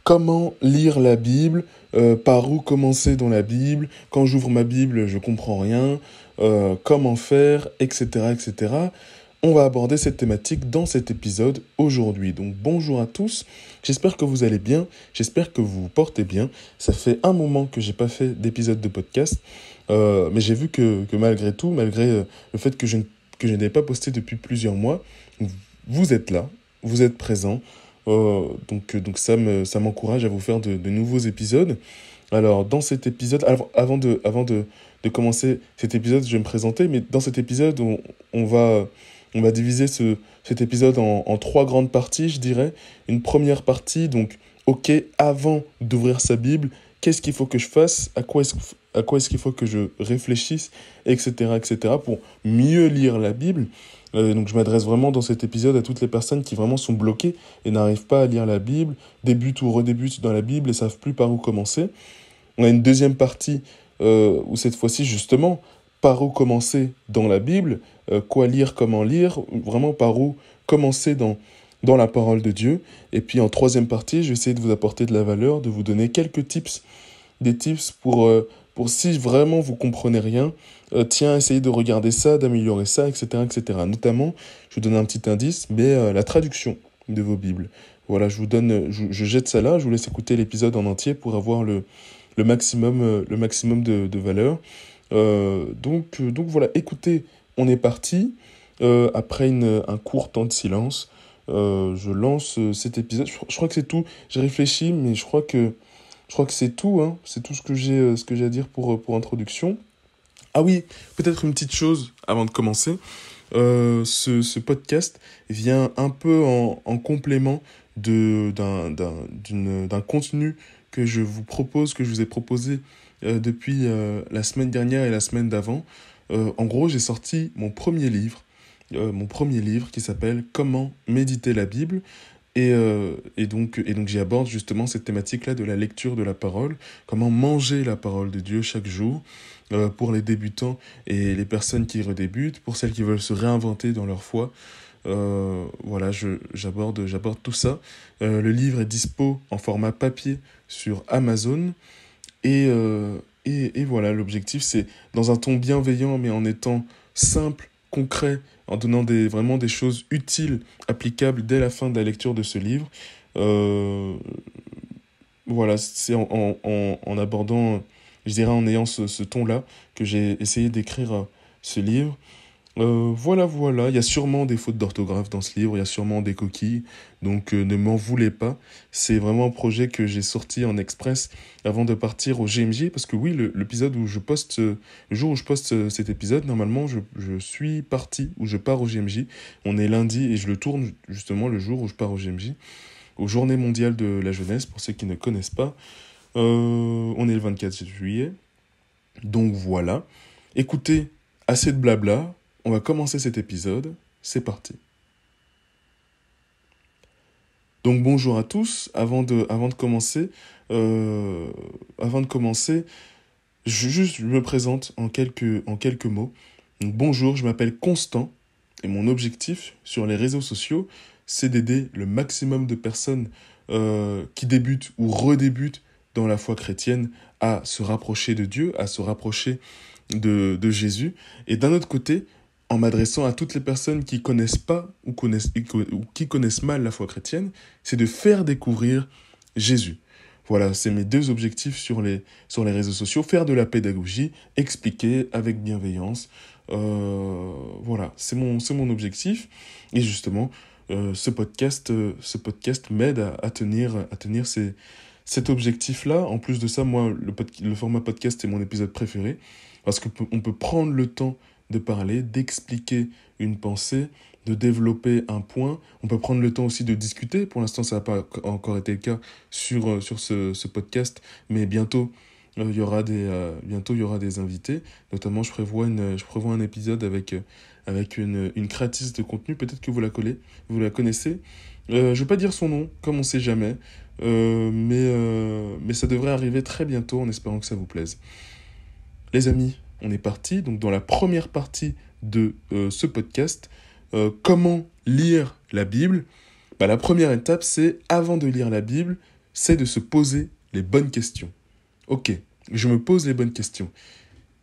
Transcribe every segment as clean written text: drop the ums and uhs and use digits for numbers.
comment lire la Bible, par où commencer dans la Bible, quand j'ouvre ma Bible, je comprends rien, comment faire, etc., etc. On va aborder cette thématique dans cet épisode aujourd'hui. Donc bonjour à tous, j'espère que vous allez bien, j'espère que vous vous portez bien. Ça fait un moment que j'ai pas fait d'épisode de podcast, mais j'ai vu que malgré tout, malgré le fait que que je n'ai pas posté depuis plusieurs mois, vous êtes là, vous êtes présents. Donc ça m'encourage à vous faire de nouveaux épisodes. Alors, dans cet épisode, avant de commencer cet épisode, je vais me présenter, mais dans cet épisode, on va diviser cet épisode en trois grandes parties, je dirais. Une première partie, donc, ok, avant d'ouvrir sa Bible, qu'est-ce qu'il faut que je fasse, à quoi est-ce qu'il faut que je réfléchisse, etc., pour mieux lire la Bible. Donc je m'adresse vraiment dans cet épisode à toutes les personnes qui vraiment sont bloquées et n'arrivent pas à lire la Bible, débutent ou redébutent dans la Bible et savent plus par où commencer. On a une deuxième partie où cette fois-ci justement, par où commencer dans la Bible, quoi lire, comment lire, vraiment par où commencer dans la parole de Dieu. Et puis en troisième partie, je vais essayer de vous apporter de la valeur, de vous donner quelques tips, des tips pour si vraiment vous comprenez rien, tiens, essayez de regarder ça, d'améliorer ça, etc., etc. Notamment, je vous donne un petit indice, mais la traduction de vos Bibles. Voilà, je jette ça là, je vous laisse écouter l'épisode en entier pour avoir le maximum de valeur. Donc voilà, écoutez, on est parti. Après un court temps de silence, je lance cet épisode. Je crois que c'est tout. J'ai réfléchi, mais je crois que c'est tout, hein. C'est tout ce que j'ai à dire pour introduction. Ah oui, peut-être une petite chose avant de commencer. Ce podcast vient un peu en complément d'un contenu que je vous ai proposé depuis la semaine dernière et la semaine d'avant. En gros, j'ai sorti mon premier livre qui s'appelle Comment méditer la Bible. Et donc j'y aborde justement cette thématique-là de la lecture de la parole, comment manger la parole de Dieu chaque jour, pour les débutants et les personnes qui redébutent, pour celles qui veulent se réinventer dans leur foi. Voilà, j'aborde tout ça. Le livre est dispo en format papier sur Amazon. Et voilà, l'objectif, c'est dans un ton bienveillant, mais en étant simple, concret, en donnant vraiment des choses utiles, applicables dès la fin de la lecture de ce livre. Voilà, c'est en abordant, je dirais en ayant ce ton-là, que j'ai essayé d'écrire ce livre. Voilà, il y a sûrement des fautes d'orthographe dans ce livre, il y a sûrement des coquilles, donc ne m'en voulez pas. C'est vraiment un projet que j'ai sorti en express avant de partir au GMJ, parce que oui, l'épisode où je poste, le jour où je poste cet épisode, normalement, je suis parti, ou je pars au GMJ. On est lundi et je le tourne justement le jour où je pars au GMJ, aux Journées mondiales de la jeunesse, pour ceux qui ne connaissent pas. On est le 24 juillet, donc voilà. Écoutez, assez de blabla. On va commencer cet épisode, c'est parti. Donc bonjour à tous, avant de commencer, je me présente en quelques mots. Donc bonjour, je m'appelle Constant et mon objectif sur les réseaux sociaux, c'est d'aider le maximum de personnes qui débutent ou redébutent dans la foi chrétienne à se rapprocher de Dieu, à se rapprocher de Jésus. Et d'un autre côté, en m'adressant à toutes les personnes qui connaissent pas ou qui connaissent mal la foi chrétienne, c'est de faire découvrir Jésus. Voilà, c'est mes deux objectifs sur les réseaux sociaux, faire de la pédagogie, expliquer avec bienveillance. Voilà, c'est mon objectif. Et justement, ce podcast m'aide à tenir cet objectif-là. En plus de ça, moi, le format podcast est mon épisode préféré, parce qu'on peut prendre le temps de parler, d'expliquer une pensée, de développer un point. On peut prendre le temps aussi de discuter. Pour l'instant, ça n'a pas encore été le cas sur ce podcast, mais bientôt, il y aura des invités. Notamment, je prévois un épisode avec une créatrice de contenu. Peut-être que vous la connaissez. Je ne vais pas dire son nom, comme on ne sait jamais, mais ça devrait arriver très bientôt, en espérant que ça vous plaise. Les amis, on est parti. Donc dans la première partie de ce podcast, comment lire la Bible. La première étape, c'est avant de lire la Bible, c'est de se poser les bonnes questions. Ok, je me pose les bonnes questions.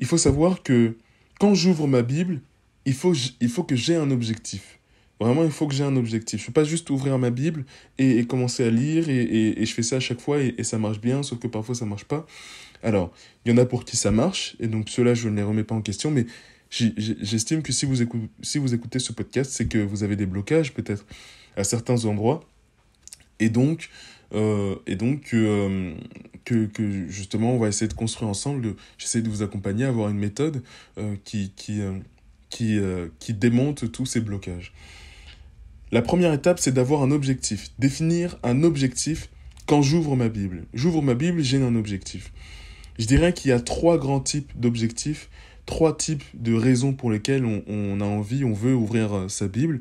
Il faut savoir que quand j'ouvre ma Bible, il faut que j'ai un objectif. Vraiment, il faut que j'ai un objectif. Je ne peux pas juste ouvrir ma Bible et commencer à lire et je fais ça à chaque fois et ça marche bien, sauf que parfois ça ne marche pas. Alors, il y en a pour qui ça marche et donc ceux-là, je ne les remets pas en question, mais j'estime que si vous écoutez ce podcast, c'est que vous avez des blocages peut-être à certains endroits et donc, que justement, on va essayer de construire ensemble. J'essaie de vous accompagner à avoir une méthode qui démonte tous ces blocages. La première étape, c'est d'avoir un objectif. Définir un objectif quand j'ouvre ma Bible. J'ouvre ma Bible, j'ai un objectif. Je dirais qu'il y a 3 grands types d'objectifs, 3 types de raisons pour lesquelles on a envie, on veut ouvrir sa Bible.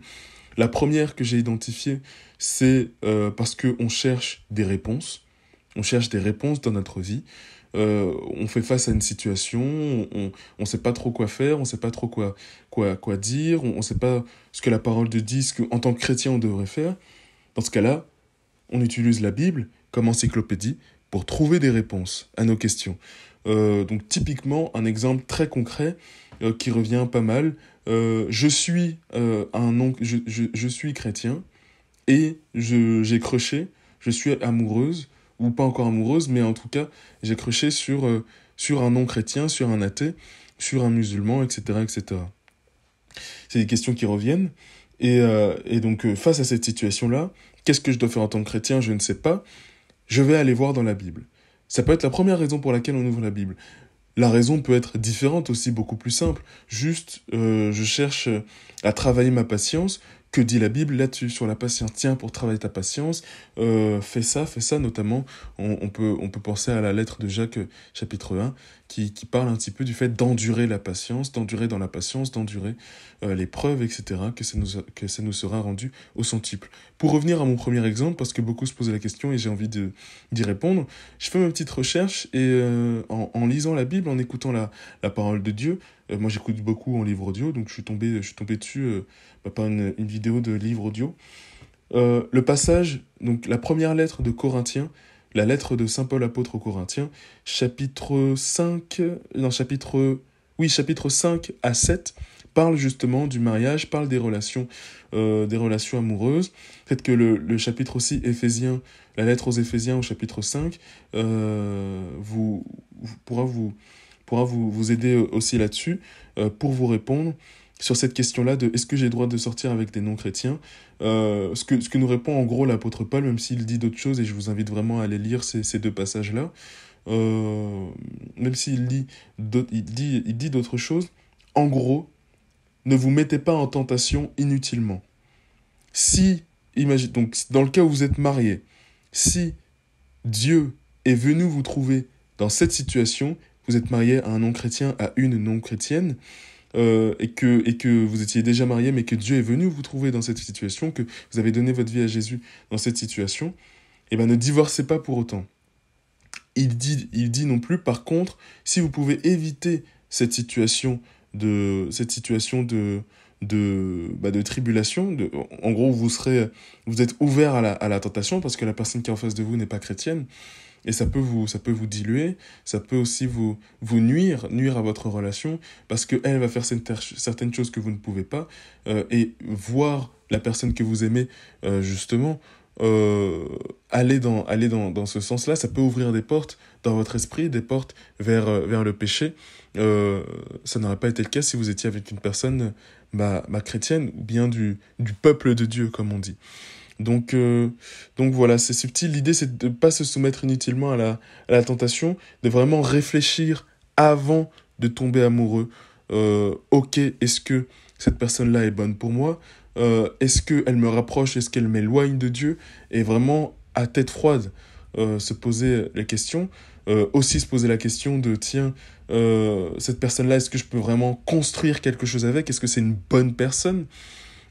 La première que j'ai identifiée, c'est parce qu'on cherche des réponses. On cherche des réponses dans notre vie. On fait face à une situation, on ne sait pas trop quoi faire, on ne sait pas trop quoi dire, on ne sait pas ce que la parole de dit, ce qu'en tant que chrétien on devrait faire. Dans ce cas-là, on utilise la Bible comme encyclopédie pour trouver des réponses à nos questions. Donc typiquement, un exemple très concret qui revient pas mal. Je suis chrétien et j'ai croché, je suis amoureuse, ou pas encore amoureuse, mais en tout cas, j'ai croché sur un non-chrétien, sur un athée, sur un musulman, etc., etc. C'est des questions qui reviennent. Et donc, face à cette situation-là, qu'est-ce que je dois faire en tant que chrétien? Je ne sais pas. Je vais aller voir dans la Bible. Ça peut être la première raison pour laquelle on ouvre la Bible. La raison peut être différente aussi, beaucoup plus simple. Juste, je cherche à travailler ma patience. Que dit la Bible là-dessus, sur la patience? Tiens, pour travailler ta patience, fais ça, notamment. On peut penser à la lettre de Jacques, chapitre 1, qui parle un petit peu du fait d'endurer la patience, d'endurer dans la patience, d'endurer l'épreuve, etc., que ça nous sera rendu au centuple. Pour revenir à mon premier exemple, parce que beaucoup se posaient la question et j'ai envie d'y répondre, je fais ma petite recherche et en lisant la Bible, en écoutant la parole de Dieu, moi j'écoute beaucoup en livre audio, donc je suis tombé dessus par une vidéo de livre audio. Le passage, donc la première lettre de Corinthiens, la lettre de Saint Paul apôtre aux Corinthiens, chapitre 5 à 7, parle justement du mariage, parle des relations amoureuses. Peut-être que le chapitre aussi Éphésiens, la lettre aux Éphésiens au chapitre 5, pourra vous aider aussi là-dessus, pour vous répondre sur cette question-là de est-ce que j'ai le droit de sortir avec des non-chrétiens. Ce que nous répond en gros l'apôtre Paul, même s'il dit d'autres choses, et je vous invite vraiment à aller lire ces 2 passages-là, même s'il dit d'autres choses, en gros, ne vous mettez pas en tentation inutilement. Donc dans le cas où vous êtes marié, si Dieu est venu vous trouver dans cette situation, vous êtes marié à un non-chrétien, à une non-chrétienne, et que vous étiez déjà marié, mais que Dieu est venu vous trouver dans cette situation, que vous avez donné votre vie à Jésus dans cette situation, eh ben ne divorcez pas pour autant. Il dit non plus, par contre, si vous pouvez éviter cette situation de tribulation, en gros, vous êtes ouvert à la tentation parce que la personne qui est en face de vous n'est pas chrétienne. Et ça peut vous diluer, ça peut aussi vous nuire à votre relation, parce qu'elle va faire certaines choses que vous ne pouvez pas, et voir la personne que vous aimez, justement, aller dans ce sens-là, ça peut ouvrir des portes dans votre esprit, des portes vers le péché. Ça n'aurait pas été le cas si vous étiez avec une personne chrétienne, ou bien du peuple de Dieu, comme on dit. Donc voilà, c'est subtil. L'idée, c'est de ne pas se soumettre inutilement à la tentation, de vraiment réfléchir avant de tomber amoureux. Ok, est-ce que cette personne-là est bonne pour moi? Est-ce qu'elle me rapproche? Est-ce qu'elle m'éloigne de Dieu? Et vraiment, à tête froide, se poser la question. Aussi se poser la question de, tiens, cette personne-là, est-ce que je peux vraiment construire quelque chose avec? Est-ce que c'est une bonne personne?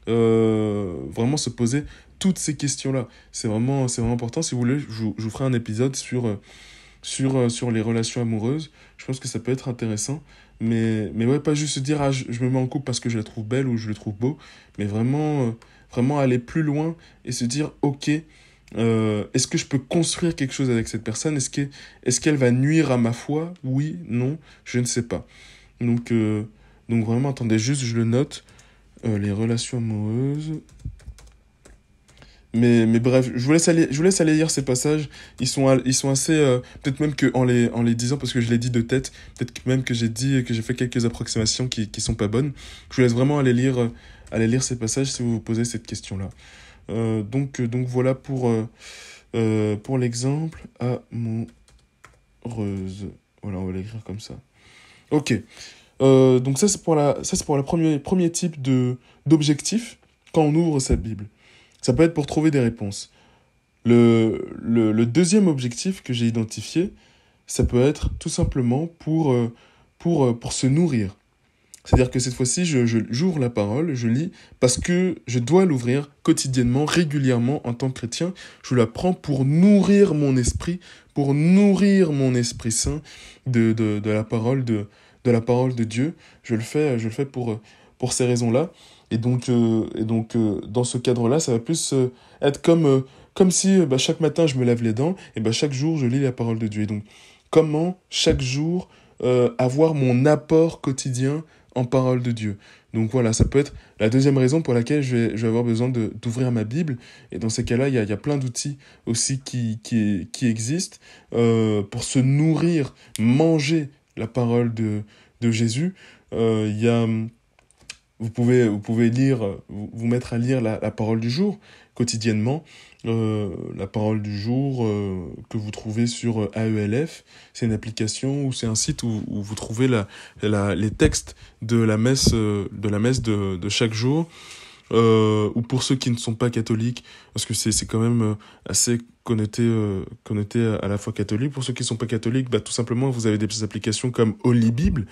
Vraiment se poser toutes ces questions-là. C'est vraiment important. Si vous voulez, je vous ferai un épisode sur les relations amoureuses. Je pense que ça peut être intéressant. Mais ouais, pas juste se dire, ah, je me mets en couple parce que je la trouve belle ou je le trouve beau. Mais vraiment aller plus loin et se dire, ok, Est-ce que je peux construire quelque chose avec cette personne? Est-ce qu'elle va nuire à ma foi? Oui, non, je ne sais pas. Donc, donc vraiment, attendez, juste je le note. Les relations amoureuses. Mais bref, je vous laisse aller lire ces passages. Ils sont assez, peut-être même que en les disant, parce que je l'ai dit de tête, peut-être même que j'ai fait quelques approximations qui sont pas bonnes. Je vous laisse vraiment aller lire ces passages si vous vous posez cette question-là. Donc voilà pour l'exemple amoureuse. Voilà, on va l'écrire comme ça. Ok. Donc ça c'est pour la premier type d'objectif quand on ouvre sa Bible. Ça peut être pour trouver des réponses. Le deuxième objectif que j'ai identifié, ça peut être tout simplement pour se nourrir. C'est-à-dire que cette fois-ci, j'ouvre la parole, je lis, parce que je dois l'ouvrir quotidiennement, régulièrement en tant que chrétien. Je la prends pour nourrir mon esprit saint de la parole de Dieu. Je le fais pour ces raisons-là. Et donc, dans ce cadre-là, ça va plus être comme si chaque matin je me lave les dents, et chaque jour je lis la parole de Dieu. Et donc, comment chaque jour avoir mon apport quotidien en parole de Dieu. Donc voilà, ça peut être la deuxième raison pour laquelle je vais avoir besoin d'ouvrir ma Bible. Et dans ces cas-là, il y a plein d'outils aussi qui existent pour se nourrir, manger la parole de Jésus. Il y a... Vous pouvez lire, vous mettre à lire la parole du jour quotidiennement. La parole du jour que vous trouvez sur AELF, c'est une application ou c'est un site où vous trouvez les textes de la messe de chaque jour. Ou pour ceux qui ne sont pas catholiques, parce que c'est quand même assez connoté à la fois catholique. Pour ceux qui ne sont pas catholiques, tout simplement, vous avez des applications comme Holy Bible,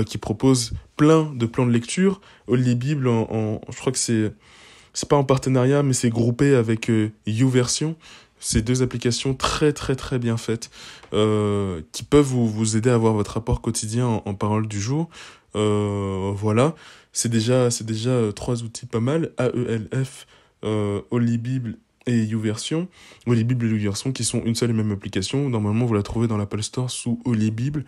qui propose plein de plans de lecture. Holy Bible, je crois que c'est pas en partenariat, mais c'est groupé avec YouVersion. C'est deux applications très très très bien faites, qui peuvent vous aider à avoir votre rapport quotidien en parole du jour. Voilà. C'est déjà trois outils pas mal, AELF, Holy Bible et YouVersion. Holy Bible et YouVersion qui sont une seule et même application. Normalement, vous la trouvez dans l'Apple Store sous Holy Bible.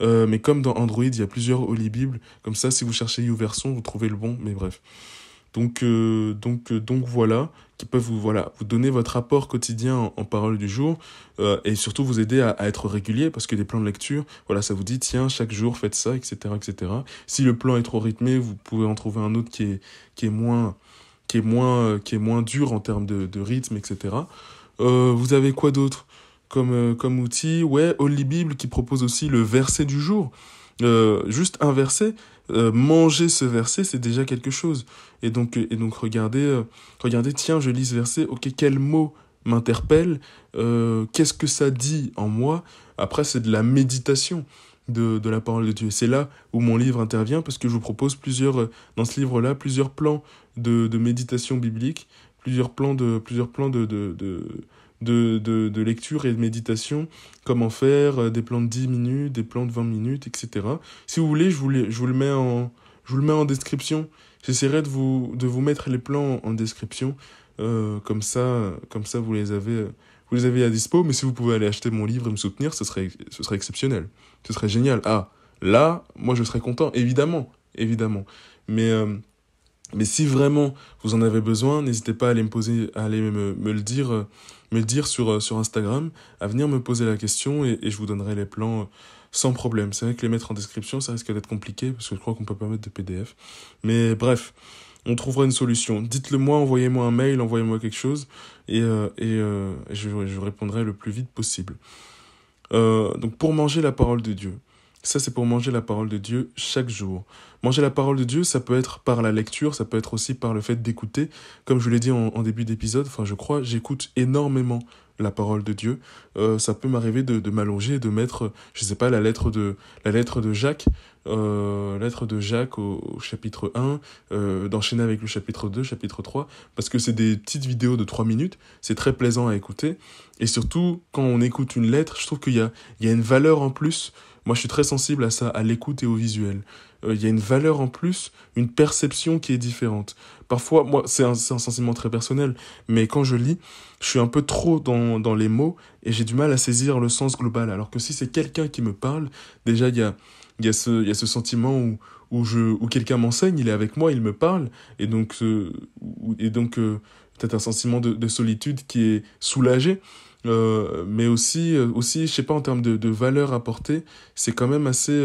Mais comme dans Android, il y a plusieurs Holy Bible. Comme ça, si vous cherchez YouVersion, vous trouvez le bon, mais bref. Donc voilà, qui peuvent vous donner votre apport quotidien en parole du jour, et surtout vous aider à être régulier, parce que des plans de lecture, voilà, ça vous dit, tiens, chaque jour faites ça, etc., etc. Si le plan est trop rythmé, vous pouvez en trouver un autre qui est moins dur en termes de rythme, etc. Vous avez quoi d'autre comme outil? Ouais, Holy Bible qui propose aussi le verset du jour. Juste un verset, manger ce verset, c'est déjà quelque chose. Et donc regardez, tiens, je lis ce verset, ok, quel mot m'interpelle, qu'est-ce que ça dit en moi? Après, c'est de la méditation de la parole de Dieu. C'est là où mon livre intervient, parce que je vous propose dans ce livre-là, plusieurs plans de méditation biblique, plusieurs plans de lecture et de méditation, comment faire, des plans de 10 minutes, des plans de 20 minutes, etc. Si vous voulez, je vous le mets en description. J'essaierai de vous mettre les plans en description, comme ça vous les avez à dispo. Mais si vous pouvez aller acheter mon livre et me soutenir, ce serait exceptionnel. Ce serait génial. Ah, là, moi je serais content, évidemment. Mais si vraiment vous en avez besoin, n'hésitez pas à aller me le dire sur Instagram, à venir me poser la question et je vous donnerai les plans sans problème. C'est vrai que les mettre en description, ça risque d'être compliqué parce que je crois qu'on peut pas mettre de PDF. Mais bref, on trouvera une solution. Dites-le moi, envoyez-moi un mail, envoyez-moi quelque chose et je répondrai le plus vite possible. Donc pour manger la parole de Dieu. Ça, c'est pour manger la parole de Dieu chaque jour. Manger la parole de Dieu, ça peut être par la lecture, ça peut être aussi par le fait d'écouter. Comme je vous l'ai dit en début d'épisode, j'écoute énormément la parole de Dieu. Ça peut m'arriver de m'allonger et de mettre, je sais pas, la lettre de Jacques, au chapitre 1, d'enchaîner avec le chapitre 2, chapitre 3, parce que c'est des petites vidéos de 3 minutes, c'est très plaisant à écouter. Et surtout, quand on écoute une lettre, je trouve qu'il y a une valeur en plus Moi, je suis très sensible à ça, à l'écoute et au visuel. Il y a une valeur en plus, une perception qui est différente. Parfois, moi, c'est un sentiment très personnel, mais quand je lis, je suis un peu trop dans les mots et j'ai du mal à saisir le sens global. Alors que si c'est quelqu'un qui me parle, déjà, il y a ce sentiment où quelqu'un m'enseigne, il est avec moi, il me parle, et donc, peut-être un sentiment de solitude qui est soulagé. Mais aussi, je sais pas, en termes de valeur apportée, c'est quand même assez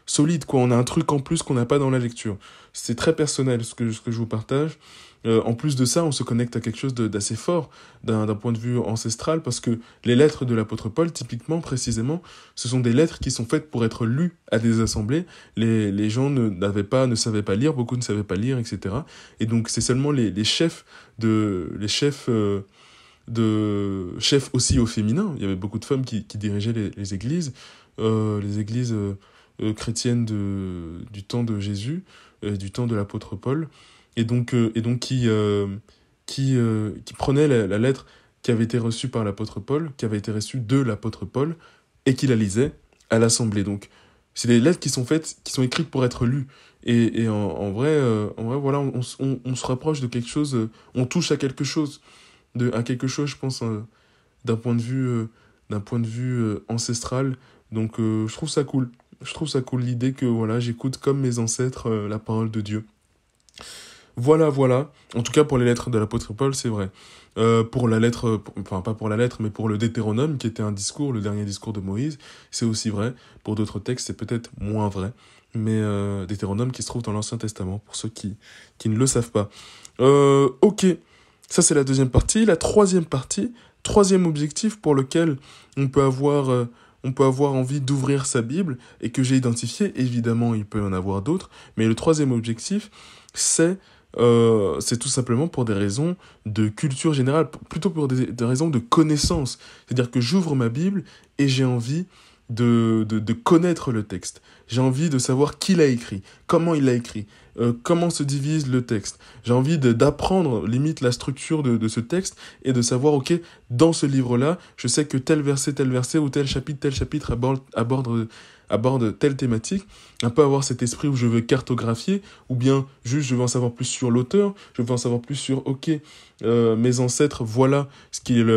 solide, quoi. On a un truc en plus qu'on n'a pas dans la lecture. C'est très personnel ce que je vous partage. En plus de ça, on se connecte à quelque chose d'assez fort d'un point de vue ancestral, parce que les lettres de l'apôtre Paul, typiquement, précisément, ce sont des lettres qui sont faites pour être lues à des assemblées. Les gens ne savaient pas lire, beaucoup ne savaient pas lire, etc. Et donc, c'est seulement les chefs aussi au féminin. Il y avait beaucoup de femmes qui dirigeaient les églises, chrétiennes du temps de Jésus, du temps de l'apôtre Paul, et donc qui prenaient la lettre qui avait été reçue par l'apôtre Paul, qui avait été reçue de l'apôtre Paul, et qui la lisaient à l'assemblée. Donc, c'est des lettres qui sont écrites pour être lues. Et en vrai, voilà, on se rapproche de quelque chose, on touche à quelque chose, je pense, d'un point de vue ancestral. Donc, je trouve ça cool. Je trouve ça cool l'idée que voilà, j'écoute comme mes ancêtres la parole de Dieu. Voilà, voilà. En tout cas, pour les lettres de l'apôtre Paul, c'est vrai. Pour la lettre, enfin pas pour la lettre, mais pour le Deutéronome, qui était un discours, le dernier discours de Moïse, c'est aussi vrai. Pour d'autres textes, c'est peut-être moins vrai. Mais Deutéronome qui se trouve dans l'Ancien Testament, pour ceux qui ne le savent pas. Ok, ça c'est la deuxième partie. La troisième partie, troisième objectif pour lequel on peut avoir envie d'ouvrir sa Bible et que j'ai identifié. Évidemment, il peut y en avoir d'autres, mais le troisième objectif, c'est tout simplement pour des raisons de culture générale, plutôt pour des raisons de connaissance. C'est-à-dire que j'ouvre ma Bible et j'ai envie de connaître le texte. J'ai envie de savoir qui l'a écrit, comment il l'a écrit, comment se divise le texte. J'ai envie d'apprendre limite la structure de ce texte et de savoir, ok, dans ce livre-là, je sais que tel verset ou tel chapitre aborde telle thématique. Un peu avoir cet esprit où je veux cartographier, ou bien juste je veux en savoir plus sur l'auteur, je veux en savoir plus sur, ok, mes ancêtres, voilà ce qu'ils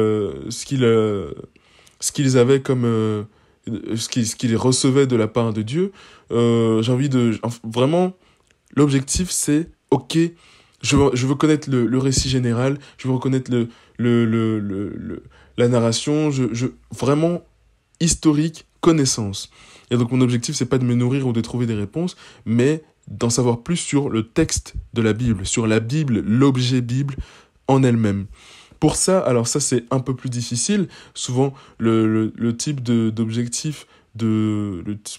avaient comme... ce qu'ils recevaient de la part de Dieu. J'ai envie vraiment, l'objectif, c'est, ok, je veux connaître le récit général, je veux reconnaître la narration, vraiment, historique, connaissance. Et donc, mon objectif, c'est pas de me nourrir ou de trouver des réponses, mais d'en savoir plus sur le texte de la Bible, sur la Bible, l'objet Bible en elle-même. Pour ça, alors ça c'est un peu plus difficile. Souvent, le type d'objectif,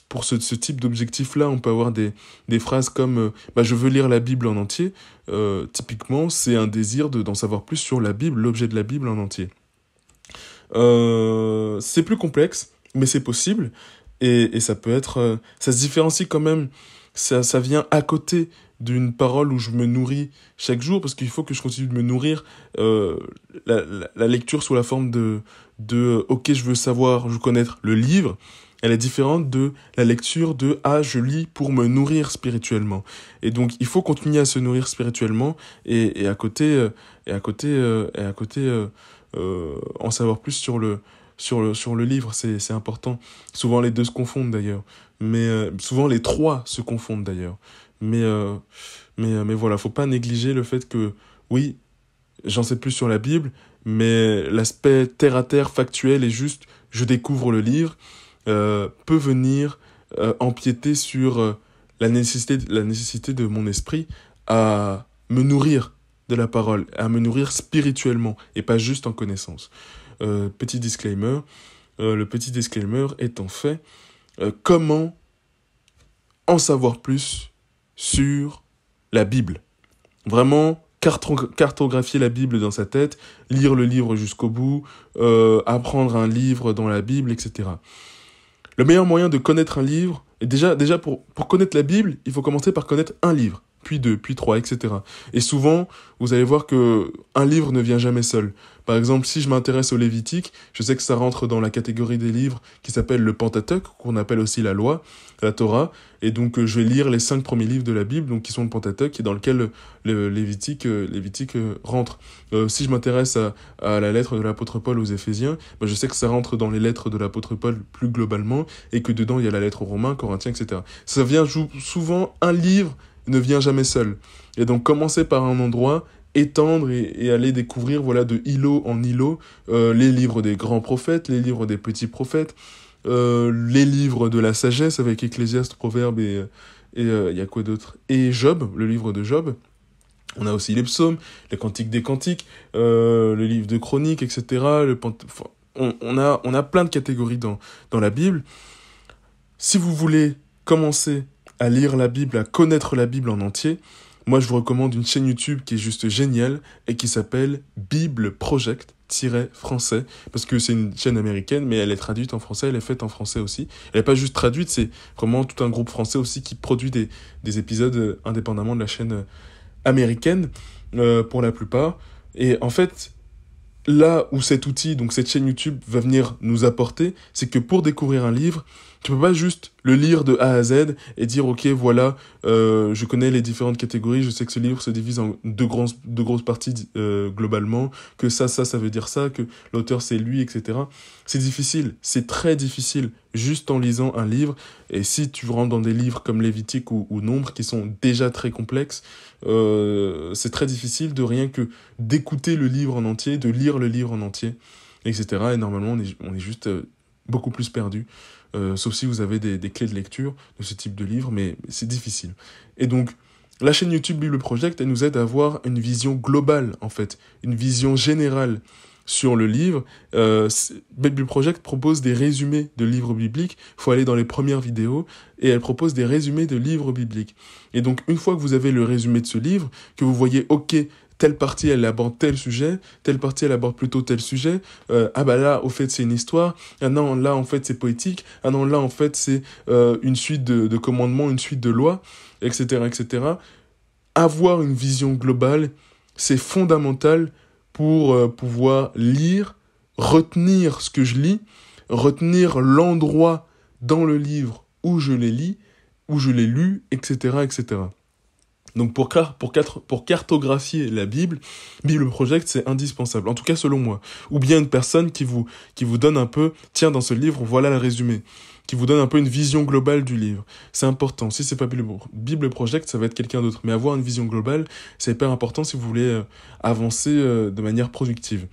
pour ce type d'objectif-là, on peut avoir des phrases comme je veux lire la Bible en entier. Typiquement, c'est un désir d'en savoir plus sur la Bible, l'objet de la Bible en entier. C'est plus complexe, mais c'est possible. Et ça peut être... ça se différencie quand même. Ça vient à côté d'une parole où je me nourris chaque jour, parce qu'il faut que je continue de me nourrir. La lecture sous la forme ok, je veux connaître le livre, elle est différente de la lecture je lis pour me nourrir spirituellement. Et donc, il faut continuer à se nourrir spirituellement et à côté, en savoir plus sur le livre, c'est important. Souvent, les deux se confondent d'ailleurs. Mais souvent, les trois se confondent d'ailleurs. Mais voilà, faut pas négliger le fait que, oui, j'en sais plus sur la Bible, mais l'aspect terre-à-terre, factuel et juste, je découvre le livre, peut venir empiéter sur la nécessité de mon esprit à me nourrir de la parole, à me nourrir spirituellement, et pas juste en connaissance. Petit disclaimer, le petit disclaimer étant fait, comment en savoir plus sur la Bible. Vraiment, cartographier la Bible dans sa tête, lire le livre jusqu'au bout, apprendre un livre dans la Bible, etc. Le meilleur moyen de connaître un livre, et déjà pour connaître la Bible, il faut commencer par connaître un livre. puis 2, puis 3, etc. Et souvent, vous allez voir que un livre ne vient jamais seul. Par exemple, si je m'intéresse au Lévitique, je sais que ça rentre dans la catégorie des livres qui s'appelle le Pentateuque, qu'on appelle aussi la loi, la Torah, et donc je vais lire les 5 premiers livres de la Bible, donc qui sont le Pentateuque, et dans lequel le Lévitique rentre. Si je m'intéresse à la lettre de l'apôtre Paul aux Éphésiens, ben je sais que ça rentre dans les lettres de l'apôtre Paul plus globalement, et que dedans il y a la lettre aux Romains, Corinthiens, etc. Ça vient souvent, un livre ne vient jamais seul. Et donc commencer par un endroit, étendre et aller découvrir, voilà, de îlot en îlot, les livres des grands prophètes, les livres des petits prophètes, les livres de la sagesse avec Ecclésiaste, Proverbes et y a quoi d'autre? Et Job, le livre de Job. On a aussi les psaumes, les cantiques des cantiques, le livre de chroniques, etc. On a plein de catégories dans la Bible. Si vous voulez commencer à lire la Bible, à connaître la Bible en entier, moi je vous recommande une chaîne YouTube qui est juste géniale et qui s'appelle Bible Project-français, parce que c'est une chaîne américaine, mais elle est traduite en français, elle est faite en français aussi. Elle n'est pas juste traduite, c'est vraiment tout un groupe français aussi qui produit des épisodes indépendamment de la chaîne américaine, pour la plupart. Et en fait, là où cet outil, donc cette chaîne YouTube, va venir nous apporter, c'est que pour découvrir un livre, tu peux pas juste le lire de A à Z et dire ok voilà, je connais les différentes catégories, je sais que ce livre se divise en deux grosses parties globalement, que ça veut dire ça, que l'auteur c'est lui, etc. C'est difficile, c'est très difficile juste en lisant un livre. Et si tu rentres dans des livres comme Lévitique ou Nombre qui sont déjà très complexes, c'est très difficile de rien que d'écouter le livre en entier, de lire le livre en entier, etc. Et normalement on est juste beaucoup plus perdu. Sauf si vous avez des clés de lecture de ce type de livre, mais c'est difficile. Et donc, la chaîne YouTube Bible Project, elle nous aide à avoir une vision globale, en fait, une vision générale sur le livre. Bible Project propose des résumés de livres bibliques, il faut aller dans les premières vidéos, et elle propose des résumés de livres bibliques. Et donc, une fois que vous avez le résumé de ce livre, que vous voyez, ok, telle partie, elle aborde tel sujet, telle partie, elle aborde plutôt tel sujet. Ah bah là, au fait, c'est une histoire. Ah non, là, en fait, c'est poétique. Ah non, là, en fait, c'est une suite de commandements, une suite de lois, etc., etc. Avoir une vision globale, c'est fondamental pour pouvoir lire, retenir ce que je lis, retenir l'endroit dans le livre où je l'ai lu, etc., etc. Donc pour cartographier la Bible, Bible Project, c'est indispensable, en tout cas selon moi. Ou bien une personne qui vous donne un peu, tiens, dans ce livre, voilà le résumé, qui vous donne un peu une vision globale du livre. C'est important. Si c'est pas Bible Project, ça va être quelqu'un d'autre. Mais avoir une vision globale, c'est hyper important si vous voulez avancer de manière productive.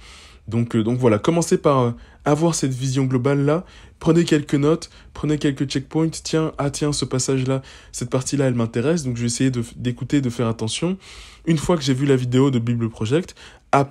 Donc voilà, commencez par avoir cette vision globale-là, prenez quelques notes, prenez quelques checkpoints, tiens, ce passage-là, cette partie-là, elle m'intéresse, donc je vais essayer d'écouter, de faire attention. Une fois que j'ai vu la vidéo de Bible Project,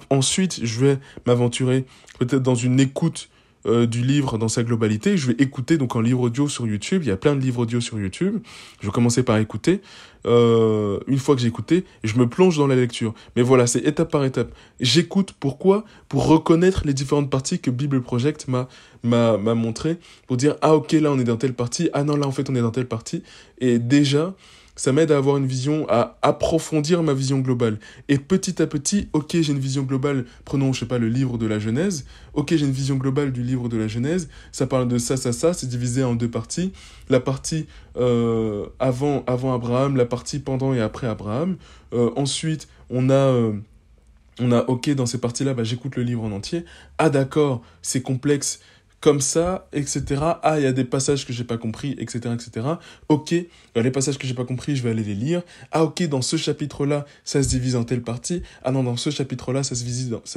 ensuite, je vais m'aventurer peut-être dans une écoute du livre dans sa globalité. Je vais écouter donc en livre audio sur YouTube. Il y a plein de livres audio sur YouTube. Je vais commencer par écouter. Une fois que j'ai écouté, je me plonge dans la lecture. Mais voilà, c'est étape par étape. J'écoute, pourquoi? Pour reconnaître les différentes parties que Bible Project m'a montré, pour dire ah ok, là on est dans telle partie, ah non là en fait on est dans telle partie. Et déjà, ça m'aide à avoir une vision, à approfondir ma vision globale. Et petit à petit, ok, j'ai une vision globale, prenons, je sais pas, le livre de la Genèse. Ok, j'ai une vision globale du livre de la Genèse. Ça parle de ça, c'est divisé en deux parties. La partie avant Abraham, la partie pendant et après Abraham. Ensuite, on a ok, dans ces parties-là, bah, j'écoute le livre en entier. Ah d'accord, c'est complexe comme ça, etc. Ah, il y a des passages que j'ai pas compris, etc., etc. Ok, les passages que j'ai pas compris, je vais aller les lire. Ah, ok, dans ce chapitre-là, ça se divise en telle partie. Ah non, dans ce chapitre-là, ça se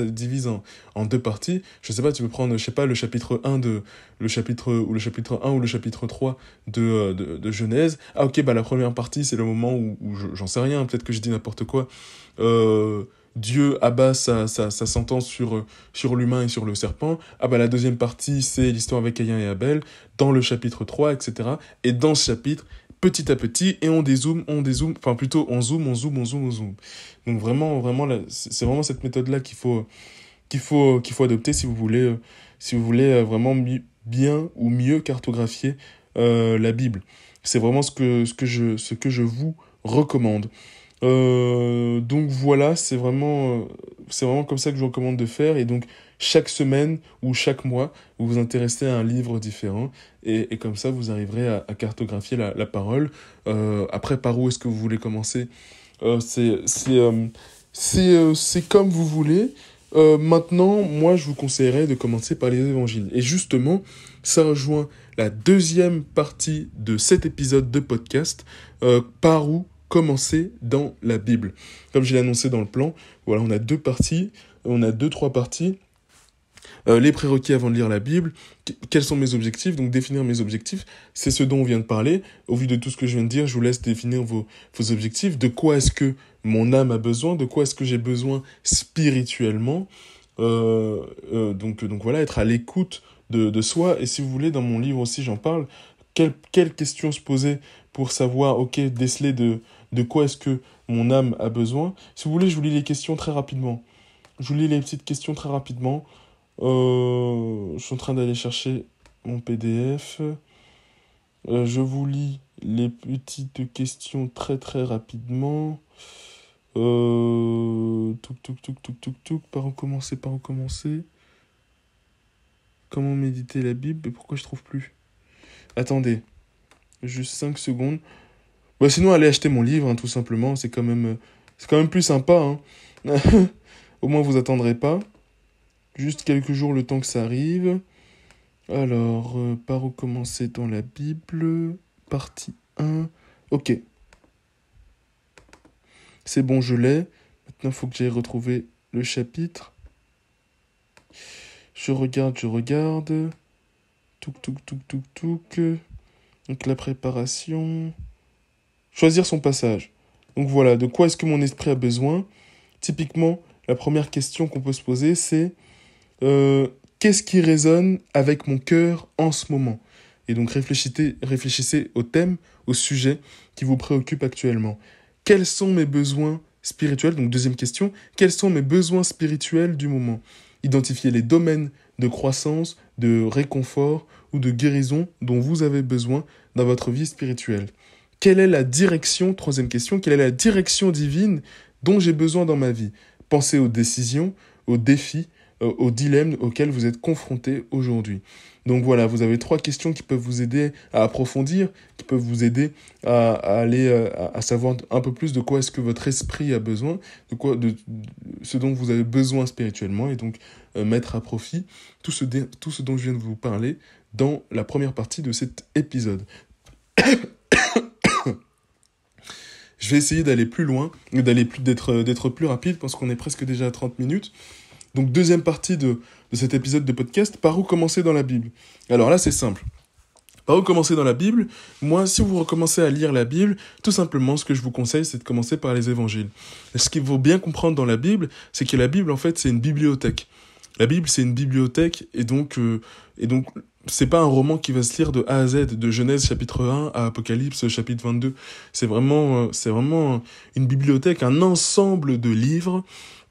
divise en deux parties. Je sais pas, tu peux prendre, je sais pas, le chapitre 1 ou le chapitre 3 de Genèse. Ah, ok, bah la première partie, c'est le moment où j'en sais rien, peut-être que je dis n'importe quoi. Dieu abat sa sentence sur l'humain et sur le serpent. Ah bah la deuxième partie, c'est l'histoire avec Caïn et Abel, dans le chapitre 3, etc. Et dans ce chapitre, petit à petit, et on dézoome, enfin plutôt on zoome. Donc vraiment, c'est vraiment cette méthode-là qu'il faut adopter si vous voulez vraiment bien ou mieux cartographier la Bible. C'est vraiment ce que je vous recommande. Donc voilà, c'est vraiment comme ça que je vous recommande de faire. Et donc chaque semaine ou chaque mois, vous vous intéressez à un livre différent. Et comme ça, vous arriverez à cartographier la parole. Après, par où est-ce que vous voulez commencer? C'est comme vous voulez. Maintenant, moi, je vous conseillerais de commencer par les évangiles. Et justement, ça rejoint la deuxième partie de cet épisode de podcast. Par où commencer dans la Bible? Comme je l'ai annoncé dans le plan, voilà, on a deux parties. On a trois parties. Les prérequis avant de lire la Bible, quels sont mes objectifs, donc définir mes objectifs, c'est ce dont on vient de parler. Au vu de tout ce que je viens de dire, je vous laisse définir vos objectifs, de quoi est-ce que mon âme a besoin, de quoi est-ce que j'ai besoin spirituellement, donc voilà, être à l'écoute de soi, et si vous voulez, dans mon livre aussi j'en parle, quelles questions se poser pour savoir, ok, déceler de quoi est-ce que mon âme a besoin. Si vous voulez, je vous lis les questions très rapidement. Je vous lis les petites questions très rapidement. Je suis en train d'aller chercher mon PDF. Je vous lis les petites questions très très rapidement. Par où commencer, par où commencer? Comment méditer la Bible? Et pourquoi je trouve plus? Attendez, juste 5 secondes. Bah, sinon, allez acheter mon livre, hein, tout simplement. C'est quand même plus sympa. Hein. Au moins, vous attendrez pas. Juste quelques jours le temps que ça arrive. Alors, par où commencer dans la Bible? Partie 1. Ok. C'est bon, je l'ai. Maintenant, il faut que j'aille retrouver le chapitre. Je regarde. Touk. Donc, la préparation. Choisir son passage. Donc voilà, de quoi est-ce que mon esprit a besoin? Typiquement, la première question qu'on peut se poser, c'est qu'est-ce qui résonne avec mon cœur en ce moment? Et donc réfléchissez au thème, au sujet qui vous préoccupe actuellement. Quels sont mes besoins spirituels? Donc deuxième question, quels sont mes besoins spirituels du moment? Identifiez les domaines de croissance, de réconfort ou de guérison dont vous avez besoin dans votre vie spirituelle. Quelle est la direction, troisième question, quelle est la direction divine dont j'ai besoin dans ma vie? Pensez aux décisions, aux défis, aux dilemmes auxquels vous êtes confrontés aujourd'hui. Donc voilà, vous avez 3 questions qui peuvent vous aider à approfondir, qui peuvent vous aider à aller à savoir un peu plus de quoi est-ce que votre esprit a besoin, de ce dont vous avez besoin spirituellement, et donc mettre à profit tout ce dont je viens de vous parler dans la première partie de cet épisode. Je vais essayer d'aller plus loin, d'être plus rapide, parce qu'on est presque déjà à 30 minutes. Donc, deuxième partie de cet épisode de podcast, par où commencer dans la Bible? Alors là, c'est simple. Par où commencer dans la Bible? Moi, si vous recommencez à lire la Bible, tout simplement, ce que je vous conseille, c'est de commencer par les évangiles. Et ce qu'il faut bien comprendre dans la Bible, c'est que la Bible, en fait, c'est une bibliothèque. La Bible, c'est une bibliothèque, et donc c'est pas un roman qui va se lire de A à Z, de Genèse chapitre 1 à Apocalypse chapitre 22. C'est vraiment une bibliothèque, un ensemble de livres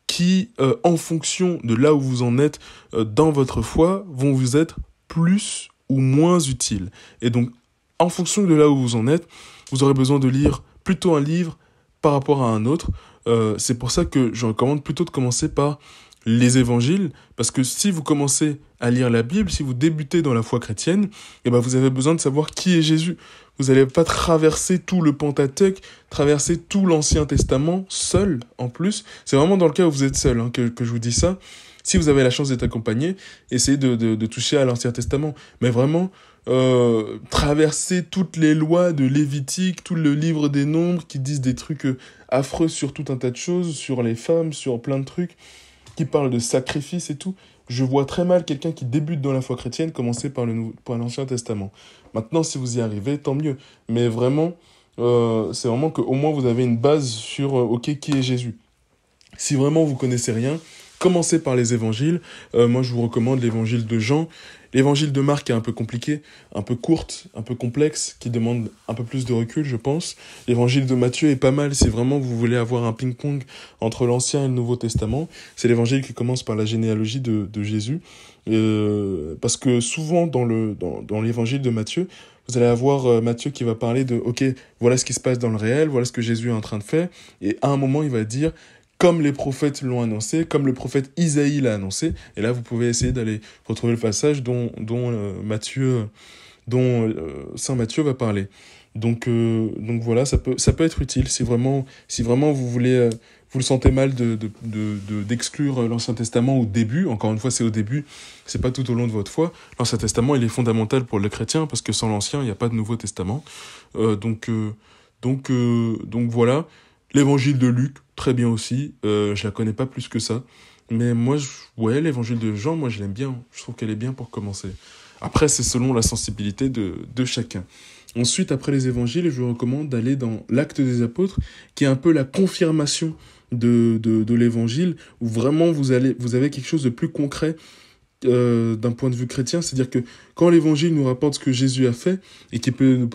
qui, en fonction de là où vous en êtes dans votre foi, vont vous être plus ou moins utiles. Et donc, en fonction de là où vous en êtes, vous aurez besoin de lire plutôt un livre par rapport à un autre. C'est pour ça que je recommande plutôt de commencer par les évangiles, parce que si vous commencez à lire la Bible, si vous débutez dans la foi chrétienne, eh ben vous avez besoin de savoir qui est Jésus. Vous n'allez pas traverser tout le Pentateuque, traverser tout l'Ancien Testament seul, en plus. C'est vraiment dans le cas où vous êtes seul que je vous dis ça. Si vous avez la chance d'être accompagné, essayez de toucher à l'Ancien Testament. Mais vraiment, traverser toutes les lois de Lévitique, tout le livre des Nombres qui disent des trucs affreux sur tout un tas de choses, sur les femmes, sur plein de trucs, qui parle de sacrifice et tout, je vois très mal quelqu'un qui débute dans la foi chrétienne commencer par l'Ancien Testament. Maintenant, si vous y arrivez, tant mieux. Mais vraiment, c'est vraiment qu'au moins vous avez une base sur, ok, qui est Jésus. Si vraiment vous connaissez rien, commencez par les évangiles. Moi, je vous recommande l'évangile de Jean. L'évangile de Marc est un peu compliqué, un peu courte, un peu complexe, qui demande un peu plus de recul, je pense. L'évangile de Matthieu est pas mal si vraiment vous voulez avoir un ping-pong entre l'Ancien et le Nouveau Testament. C'est l'évangile qui commence par la généalogie de Jésus. Parce que souvent, dans l'évangile de Matthieu, vous allez avoir Matthieu qui va parler de, ok, voilà ce qui se passe dans le réel, voilà ce que Jésus est en train de faire. Et à un moment, il va dire, comme les prophètes l'ont annoncé, comme le prophète Isaïe l'a annoncé. Et là, vous pouvez essayer d'aller retrouver le passage dont Saint Matthieu va parler. Donc voilà, ça peut être utile si vraiment vous voulez, vous le sentez mal d'exclure l'Ancien Testament au début. Encore une fois, c'est au début, c'est pas tout au long de votre foi. L'Ancien Testament, il est fondamental pour le chrétien parce que sans l'Ancien, il n'y a pas de Nouveau Testament. Donc voilà. L'évangile de Luc, très bien aussi. Je la connais pas plus que ça. Mais moi, ouais, l'évangile de Jean, moi, je l'aime bien. Je trouve qu'elle est bien pour commencer. Après, c'est selon la sensibilité de chacun. Ensuite, après les évangiles, je vous recommande d'aller dans l'Acte des Apôtres, qui est un peu la confirmation de l'évangile, où vraiment vous avez quelque chose de plus concret d'un point de vue chrétien. C'est-à-dire que quand l'évangile nous rapporte ce que Jésus a fait, et qui peut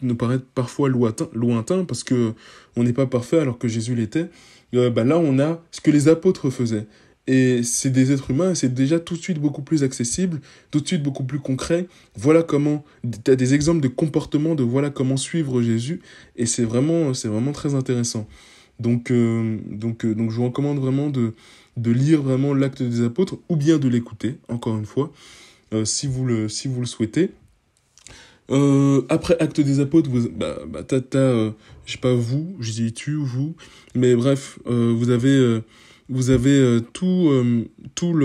nous paraître parfois lointain, parce que on n'est pas parfait alors que Jésus l'était, là on a ce que les apôtres faisaient. Et c'est des êtres humains, et c'est déjà tout de suite beaucoup plus accessible, tout de suite beaucoup plus concret. Voilà comment, tu as des exemples de comportements, de voilà comment suivre Jésus, et c'est vraiment très intéressant. Donc je vous recommande vraiment de lire vraiment l'Acte des Apôtres, ou bien de l'écouter, encore une fois, si vous le souhaitez. Après Acte des Apôtres, je sais pas vous, je dis tu ou vous, mais bref, vous avez toutes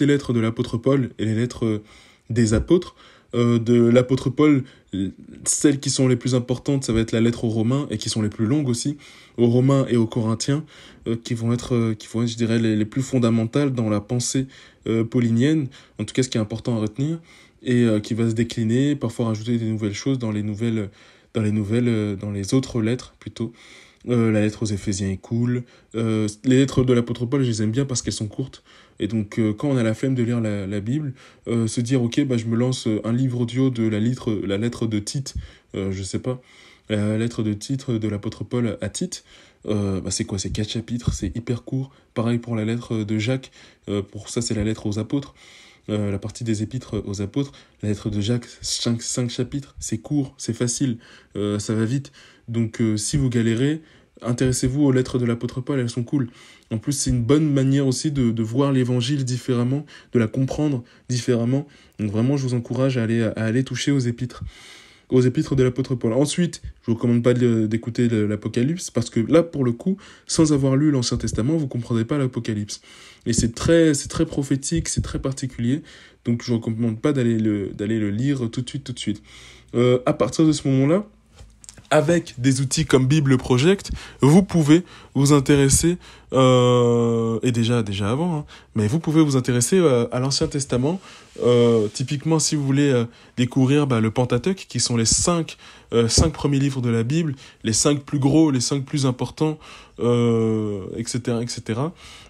les lettres de l'apôtre Paul et les lettres des apôtres. De l'apôtre Paul, celles qui sont les plus importantes, ça va être la lettre aux Romains, et qui sont les plus longues aussi, aux Romains et aux Corinthiens, qui vont être, je dirais, les plus fondamentales dans la pensée paulinienne, en tout cas ce qui est important à retenir, et qui va se décliner, parfois rajouter des nouvelles choses dans les autres lettres plutôt. La lettre aux Éphésiens est cool. Les lettres de l'apôtre Paul, je les aime bien parce qu'elles sont courtes. Et donc, quand on a la flemme de lire la Bible, se dire, ok, je me lance un livre audio de la lettre de Tite, je sais pas, la lettre de titre de l'apôtre Paul à Tite, c'est quoi, c'est 4 chapitres, c'est hyper court. Pareil pour la lettre de Jacques, pour ça c'est la lettre aux apôtres. La partie des épîtres aux apôtres, la lettre de Jacques, 5 chapitres, c'est court, c'est facile, ça va vite. Donc si vous galérez, intéressez-vous aux lettres de l'apôtre Paul, elles sont cool. En plus, c'est une bonne manière aussi de voir l'évangile différemment, de la comprendre différemment. Donc vraiment, je vous encourage à aller toucher aux épîtres de l'apôtre Paul. Ensuite, je vous recommande pas d'écouter l'Apocalypse, parce que là, pour le coup, sans avoir lu l'Ancien Testament, vous comprendrez pas l'Apocalypse. Et c'est très prophétique, c'est très particulier, donc je vous recommande pas d'aller le lire tout de suite. À partir de ce moment-là, avec des outils comme Bible Project, vous pouvez vous intéresser, et déjà avant, hein, mais vous pouvez vous intéresser à l'Ancien Testament. Typiquement, si vous voulez découvrir le Pentateuque, qui sont les 5 premiers livres de la Bible, les 5 plus gros, les 5 plus importants, etc.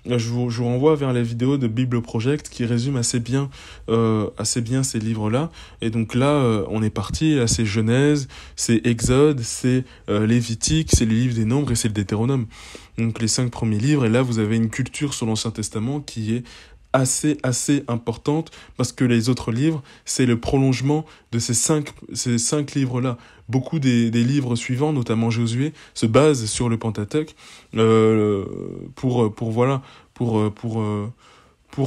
Je vous renvoie vers la vidéo de Bible Project qui résume assez bien ces livres-là. Et donc là, on est parti, là c'est Genèse, c'est Exode, c'est Lévitique, c'est les livres des Nombres et c'est le Deutéronome. Donc les 5 premiers livres, et là vous avez une culture sur l'Ancien Testament qui est assez importante, parce que les autres livres, c'est le prolongement de ces cinq livres-là. Beaucoup des livres suivants, notamment Josué, se basent sur le Pentateuque pour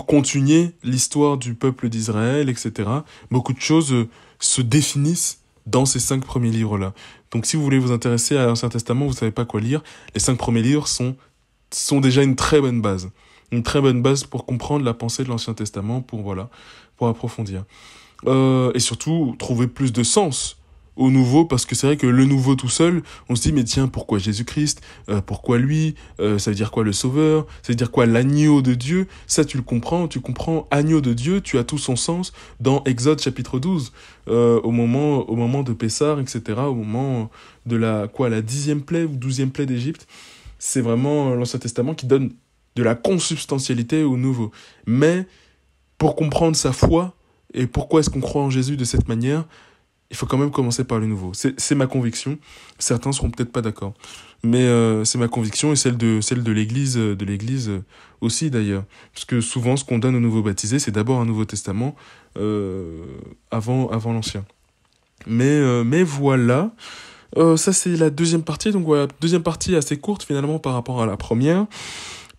continuer l'histoire du peuple d'Israël, etc. Beaucoup de choses se définissent dans ces 5 premiers livres-là. Donc si vous voulez vous intéresser à l'Ancien Testament, vous savez pas quoi lire, les 5 premiers livres sont déjà une très bonne base. Une très bonne base pour comprendre la pensée de l'Ancien Testament, pour approfondir. Et surtout, trouver plus de sens au nouveau, parce que c'est vrai que le nouveau tout seul, on se dit, mais tiens, pourquoi Jésus-Christ? Pourquoi lui? Ça veut dire quoi le Sauveur? Ça veut dire quoi l'agneau de Dieu? Ça, tu comprends agneau de Dieu, tu as tout son sens dans Exode chapitre 12, au moment de Pessah, etc., au moment de la 10e plaie ou 12e plaie d'Égypte. C'est vraiment l'Ancien Testament qui donne de la consubstantialité au nouveau. Mais pour comprendre sa foi et pourquoi est-ce qu'on croit en Jésus de cette manière, il faut quand même commencer par le nouveau. C'est ma conviction. Certains seront peut-être pas d'accord, mais c'est ma conviction et celle de l'Église aussi d'ailleurs, parce que souvent ce qu'on donne aux nouveaux baptisés, c'est d'abord un Nouveau Testament avant l'Ancien. Mais voilà. Ça, c'est la deuxième partie. Donc voilà, deuxième partie assez courte finalement par rapport à la première.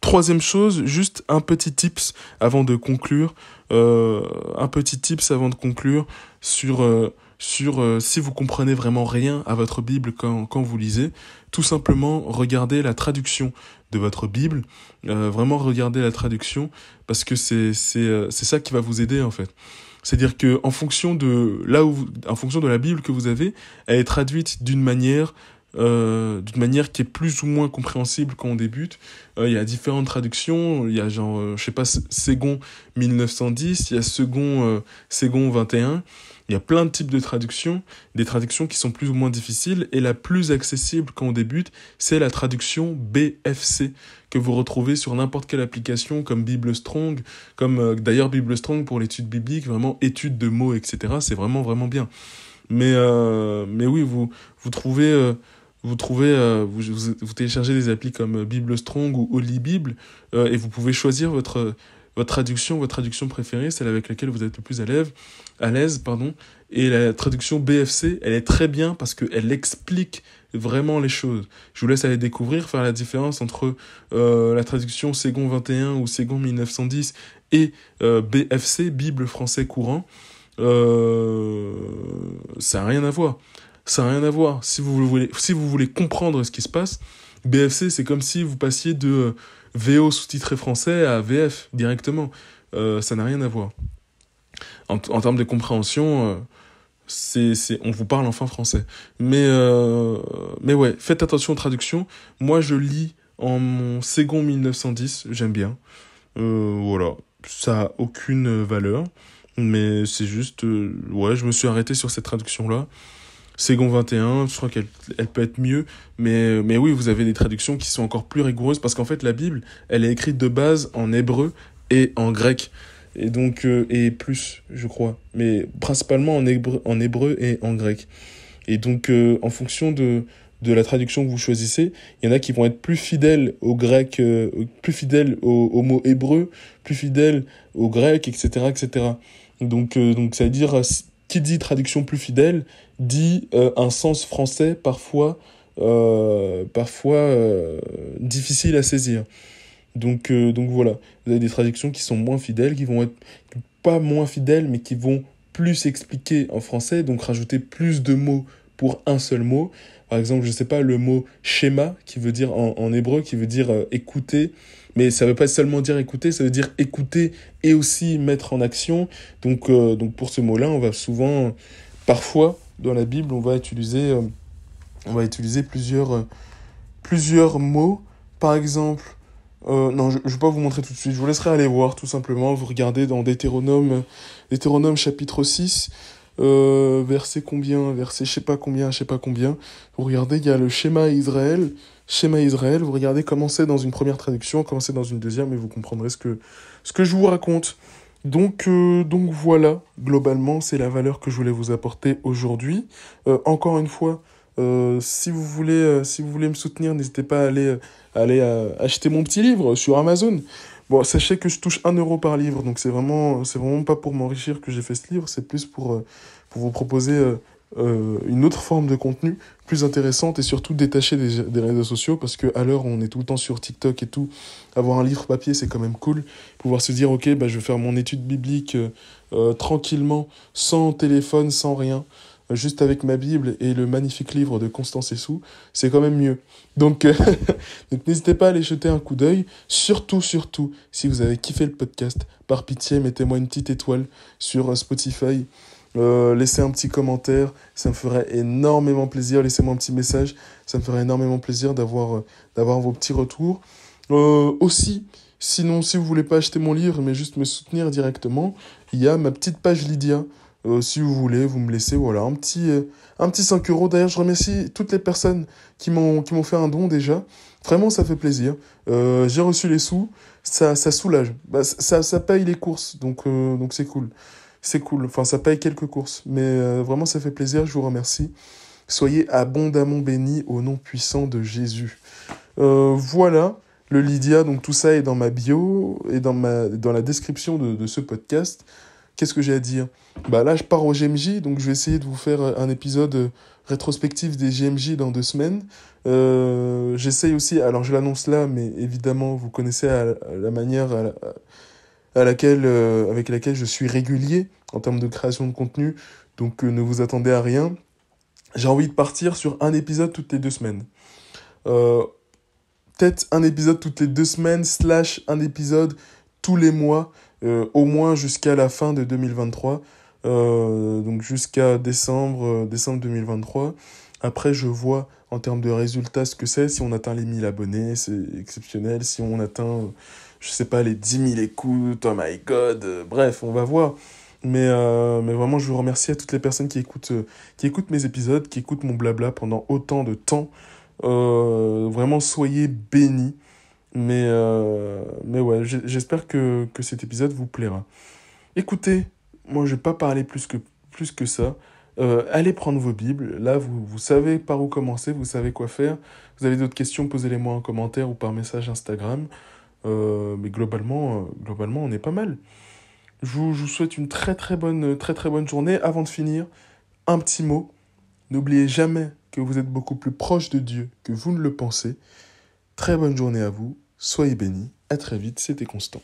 Troisième chose, juste un petit tips avant de conclure. Un petit tips avant de conclure sur si vous comprenez vraiment rien à votre Bible quand vous lisez. Tout simplement, regardez la traduction de votre Bible. Vraiment, regardez la traduction parce que c'est ça qui va vous aider en fait. C'est-à-dire que en fonction de la Bible que vous avez, elle est traduite d'une manière qui est plus ou moins compréhensible quand on débute. Il y a différentes traductions. Il y a je sais pas, Ségon 1910, il y a Ségon 21. Il y a plein de types de traductions, des traductions qui sont plus ou moins difficiles, et la plus accessible quand on débute, c'est la traduction BFC, que vous retrouvez sur n'importe quelle application, comme Bible Strong, comme d'ailleurs Bible Strong pour l'étude biblique, vraiment étude de mots, etc. C'est vraiment, vraiment bien. Mais oui, vous téléchargez des applis comme Bible Strong ou Holy Bible, et vous pouvez choisir votre traduction préférée, celle avec laquelle vous êtes le plus à l'aise, pardon. Et la traduction BFC, elle est très bien parce qu'elle explique vraiment les choses. Je vous laisse aller découvrir, faire la différence entre la traduction Ségon 21 ou Ségon 1910 et BFC, Bible français courant. Ça n'a rien à voir. Ça n'a rien à voir. Si vous voulez comprendre ce qui se passe, BFC, c'est comme si vous passiez de VO sous-titré français à VF directement. Ça n'a rien à voir. En termes de compréhension, on vous parle enfin français. Mais ouais, faites attention aux traductions. Moi, je lis en mon Ségon 1910, j'aime bien. Voilà, ça a aucune valeur, mais c'est juste, ouais, je me suis arrêté sur cette traduction-là. Ségon 21, je crois qu'elle peut être mieux, mais oui, vous avez des traductions qui sont encore plus rigoureuses, parce qu'en fait, la Bible, elle est écrite de base en hébreu et en grec, et donc, et plus, je crois, mais principalement en hébreu et en grec. Et donc, en fonction de la traduction que vous choisissez, il y en a qui vont être plus fidèles au grec, plus fidèles au mot hébreu, plus fidèles au grec, etc., etc. Donc ça veut dire, qui dit traduction plus fidèle, dit un sens français parfois difficile à saisir. Donc voilà, vous avez des traductions qui sont moins fidèles, qui vont être pas moins fidèles, mais qui vont plus expliquer en français, donc rajouter plus de mots pour un seul mot. Par exemple, je sais pas, le mot schéma, qui veut dire en hébreu, qui veut dire écouter, mais ça veut pas seulement dire écouter, ça veut dire écouter et aussi mettre en action. Donc pour ce mot-là, on va souvent, parfois, dans la Bible, on va utiliser plusieurs mots. Par exemple, non, je vais pas vous montrer tout de suite, je vous laisserai aller voir tout simplement, vous regardez dans Deutéronome chapitre 6, verset combien, verset je sais pas combien, vous regardez, il y a le schéma Israël, vous regardez comment c'est dans une première traduction, comment c'est dans une deuxième, et vous comprendrez ce que je vous raconte. Donc voilà, globalement, c'est la valeur que je voulais vous apporter aujourd'hui. Encore une fois, si vous voulez me soutenir, n'hésitez pas à aller acheter mon petit livre sur Amazon. Bon, sachez que je touche 1 € par livre, donc c'est vraiment pas pour m'enrichir que j'ai fait ce livre, c'est plus pour vous proposer une autre forme de contenu plus intéressante et surtout détaché des réseaux sociaux, parce que à l'heure où on est tout le temps sur TikTok et tout, avoir un livre papier c'est quand même cool, pouvoir se dire ok, bah je vais faire mon étude biblique tranquillement, sans téléphone, sans rien, juste avec ma Bible et le magnifique livre de Constance Essou, c'est quand même mieux. Donc, donc n'hésitez pas à aller jeter un coup d'œil, surtout, si vous avez kiffé le podcast, par pitié, mettez-moi une petite étoile sur Spotify, laissez un petit commentaire, ça me ferait énormément plaisir, laissez-moi un petit message, ça me ferait énormément plaisir d'avoir vos petits retours. Aussi, sinon, si vous voulez pas acheter mon livre, mais juste me soutenir directement, il y a ma petite page Lydia. Si vous voulez, vous me laissez voilà, un petit 5 €. D'ailleurs, je remercie toutes les personnes qui m'ont fait un don déjà. Vraiment, ça fait plaisir. J'ai reçu les sous, ça soulage. Bah, ça paye les courses, donc c'est cool. C'est cool, enfin ça paye quelques courses. Mais vraiment, ça fait plaisir, je vous remercie. Soyez abondamment bénis au nom puissant de Jésus. Voilà, le Lydia, donc tout ça est dans ma bio et dans la description de ce podcast. Qu'est-ce que j'ai à dire? Bah là, je pars au GMJ, donc je vais essayer de vous faire un épisode rétrospectif des GMJ dans 2 semaines. J'essaye aussi, alors je l'annonce là, mais évidemment, vous connaissez la manière avec laquelle je suis régulier en termes de création de contenu, donc ne vous attendez à rien. J'ai envie de partir sur un épisode toutes les 2 semaines. Euh, Peut-être un épisode toutes les 2 semaines, / un épisode tous les mois, au moins jusqu'à la fin de 2023, donc jusqu'à décembre 2023. Après, je vois en termes de résultats ce que c'est. Si on atteint les 1000 abonnés, c'est exceptionnel. Si on atteint, je sais pas, les 10 000 écoutes, oh my god, bref, on va voir. Mais vraiment, je vous remercie à toutes les personnes qui écoutent mes épisodes, qui écoutent mon blabla pendant autant de temps. Vraiment, soyez bénis. Mais ouais, j'espère que cet épisode vous plaira. Écoutez, moi je vais pas parler plus que ça. Allez prendre vos Bibles. Là, vous savez par où commencer, vous savez quoi faire. Vous avez d'autres questions, posez-les-moi en commentaire ou par message Instagram. Mais globalement, on est pas mal. Je vous souhaite une très très bonne journée. Avant de finir, un petit mot. N'oubliez jamais que vous êtes beaucoup plus proche de Dieu que vous ne le pensez. Très bonne journée à vous. Soyez bénis. À très vite. C'était Constant.